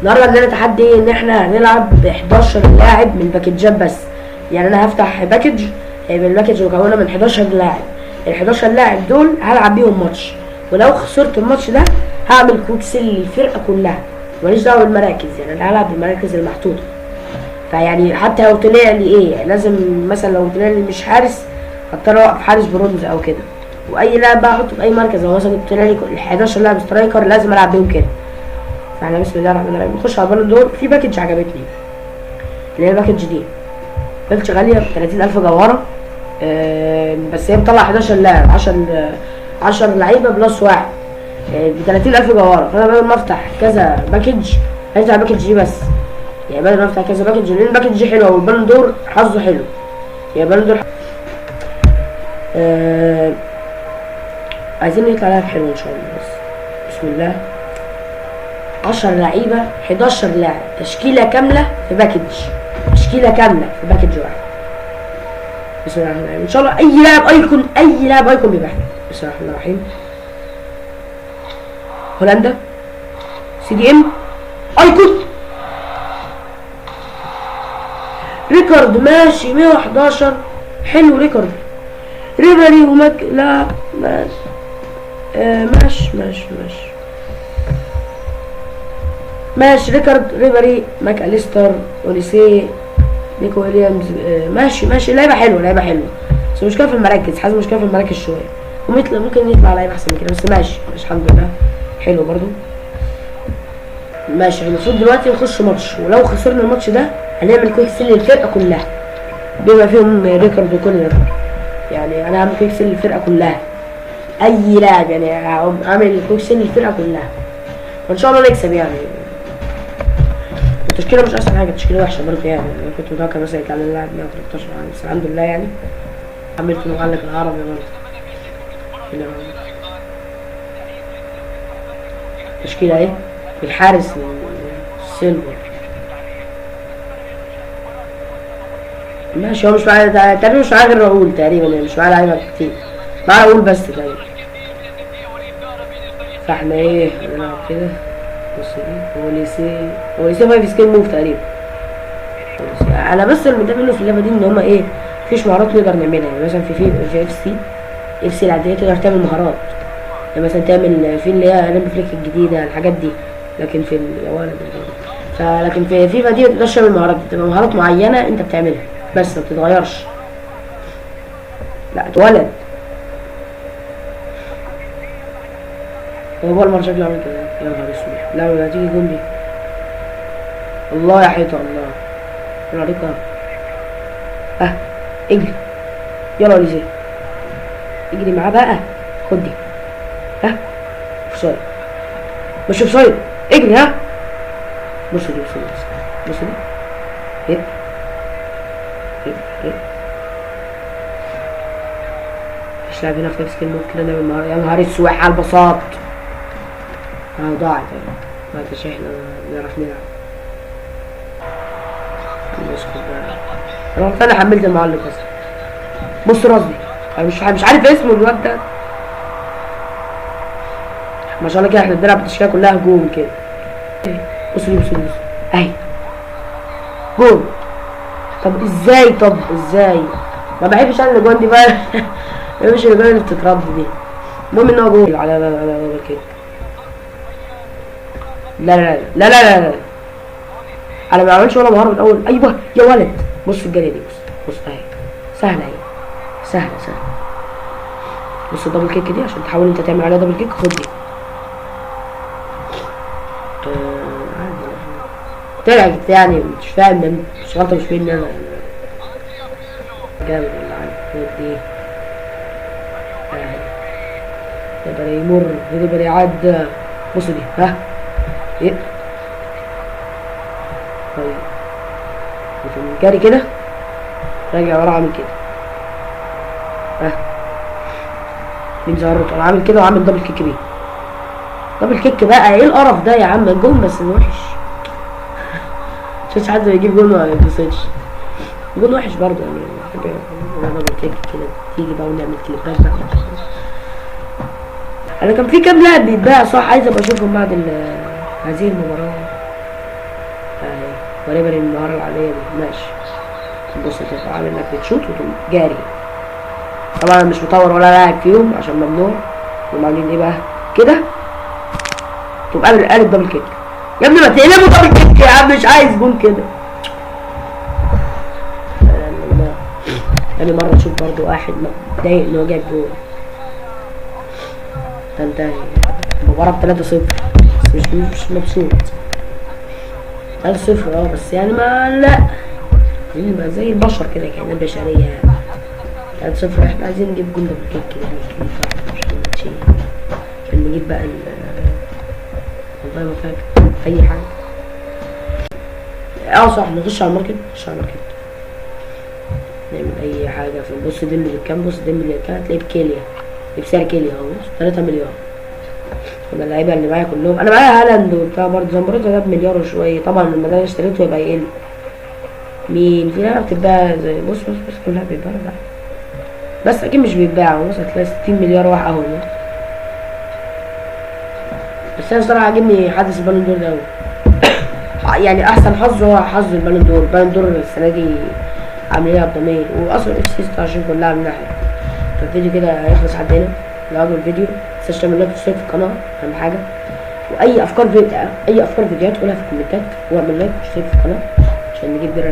النهارده عندنا تحدي ان احنا هنلعب ب 11 لاعب من باكجات بس. يعني انا هفتح باكج هيبقى الباكج مكونه من 11 لاعب. ال 11 لاعب دول هلعب بيهم ماتش، ولو خسرت الماتش ده هعمل كويك سيل للفرقه كلها، ماليش دعوه بالمراكز. يعني انا هلعب بالمراكز المحطوطه. فيعني حتى لو طلع لي ايه، لازم مثلا لو طلع لي مش حارس هضطر اوقف حارس برونز او كده، واي لاعب بقى احطه في اي مركز. لو مثلا طلع لي ال 11 لاعب سترايكر لازم العب بيهم كده. فاحنا بسم الله الرحمن الرحيم نخش على البالون دور. في باكج عجبتني اللي هي الباكج دي، باكج غاليه ب 30,000 جوهره. بس هي بتطلع 11 لاعب، 10 لعيبه بلس واحد ب 30,000 جوهره. فانا بدل ما افتح كذا باكج هفتح الباكج دي بس. يعني بدل ما افتح كذا باكج، لان الباكج دي حلوه والبالون دور حظه حلو. يعني البالون دور عايزين يطلع لاعب حلو ان شاء الله. بس بسم الله. 10 لعيبه 11 لاعب، تشكيله كامله في باكج، تشكيله كامله في باكج واحد. بسم الله الرحمن الرحيم. ان شاء الله اي لاعب ايكون، اي لاعب ايكون بيبقى حلو. بسم الله الرحمن الرحيم. هولندا سي دي ام ايكون ريكارد ماشي 111 حلو. ريكارد ريبري وماك لا ماشي ريكارد ريبري ماك اليستر اوليسي نيكو ويليامز ماشي لعيبه حلوه، لعيبه حلوه. بس المشكله في المراكز، حاسس المشكله في المراكز شويه. ممكن يطلع لعيبه احسن من كده، بس ماشي الحمد لله حلو برضو. ماشي المفروض دلوقتي نخش ماتش، ولو خسرنا الماتش ده هنعمل كويك سيل للفرقه كلها بما فيهم ريكارد وكل ريكارد. يعني انا هعمل كويك سيل للفرقه كلها، اي لاعب يعني هعمل كويك سيل للفرقه كلها، وان شاء الله نكسب. يعني التشكيله مش احسن حاجه، التشكيله وحشه برضه. يعني انا كنت متوقع مثلا يطلع لنا لاعب 113 يعني، بس الحمد لله يعني عملت المعلق العربي برضه. التشكيله ايه؟ الحارس سيلفر ماشي. هو مش معايا تقريبا، مش معايا غير راؤول تقريبا، يعني مش معايا لعيبه كتير، معايا راؤول بس تقريبا. فاحنا ايه هنلعب كده. بص دي اوليسي 5 سكيل موف تقريبا. انا بس المتابع منه في اللعبه دي ان هما ايه، مفيش مهارات نقدر نعملها. يعني مثلا في اف سي العاديه تقدر تعمل مهارات، يعني مثلا تعمل في اللي هي ريمبو فليك الجديده الحاجات دي، لكن في لكن في فيفا دي ما تقدرش تعمل مهارات، بتبقى مهارات معينه انت بتعملها بس ما بتتغيرش. لا اتولد هو المره شكله عامل كده. يا نهار اسود، لا هتيجي جون دي. الله يا حيطه الله. انا عليك اجري يلا ليزي، اجري معاه بقى. خد دي اوفسايد، مش اوفسايد، اجري. بص دي بص دي هيك مش لاعب هنا في نفس كلمة كده نعمل مهارة. يا نهار اسود على البساط. ضاعت ما انتش احنا نعرف نلعب. انا حملت المعلق بس. بص راسي، انا مش عارف اسمه الواد ده. ما شاء الله كده احنا بنلعب التشكيله كلها هجوم كده. بص اهي جول. طب ازاي ما بحبش انا الاجوان دي بقى. ما بحبش الاجوان اللي بتترد دي. المهم ان هو جول. لا كده. لا انا ما عملتش ولا مهاره من اول. ايوه يا ولد، بص في الجاريه دي. بص اهي سهله، اهي سهله. بص الدبل كيك دي عشان تحاول انت تعمل عليها دبل كيك. خد دي طلعت يعني مش فاهم، مش غلطه مش مني انا. جامد والله. خد دي يقدر يمر يقدر يعدي. بص دي ايه طيب جاري كده راجع ورا عامل كده. مين زهرته؟ انا عامل كده وعامل دبل كيك بيه. دبل كيك بقى ايه القرف ده يا عم؟ الجون بس وحش. مش حد بيجيب جون ما يتبسطش. جون وحش برضه يعني. دبل كيك كده تيجي بقى ونعمل كليبات بقى. انا كان في كام لاعب بيتباع صح، عايز ابقى اشوفهم بعد هذه المباراة. وريبري المهارة العادية دي ماشي. بص تبقى عامل انك بتشوط وتقوم جاري. طبعا مش مطور ولا لاعب فيهم عشان ممنوع. هم عاملين ايه بقى كده، تقوم قالب دبل كيك. يا ابني ما تقلبوا دبل كيك يا عم، مش عايز جول كده. تاني مرة تشوف برضو واحد متضايق ان هو جايب جول. تنتهي المباراة ب3-0 بس مش مبسوط. 3-0 بس يعني ما لا نبقى زي البشر كده كأننا بشرية يعني. 3-0 احنا عايزين نجيب جول دبل كيك كده عشان نجيب بقى والله ما فاكر اي حاجة. صح نخش على الماركت. نعمل اي حاجة في بص ديمبلي بكام، بص ديمبلي بكام هتلاقيه بكيليا بسعر كيليا اهو 3 مليار. كل اللعيبة اللي معايا كلهم انا معايا هالاند وبتاع برضه زمبروتا ده ب1 مليار وشوية. طبعا لما ده اشتريته يبقى يقل. مين في لعبة بتتباع زي بص كلها بتتباع لا بس اكيد مش بيتباعوا. بص هتلاقي 60 مليار واحد اهو. بس انا الصراحة عاجبني حدث البالون دور ده اوي. يعني احسن حظ هو حظ البالون دور. البالون دور السنة دي عاملين ابضمين واصلا FC 26 كلها من ناحية. فالفيديو كده هيخلص لحد هنا. لو عجبك الفيديو متنساش تعمل لايك وتشترك في القناة اهم حاجة. واي افكار فيديوهات قولها في الكومنتات واعمل لايك واشترك في القناة عشان نجيب درع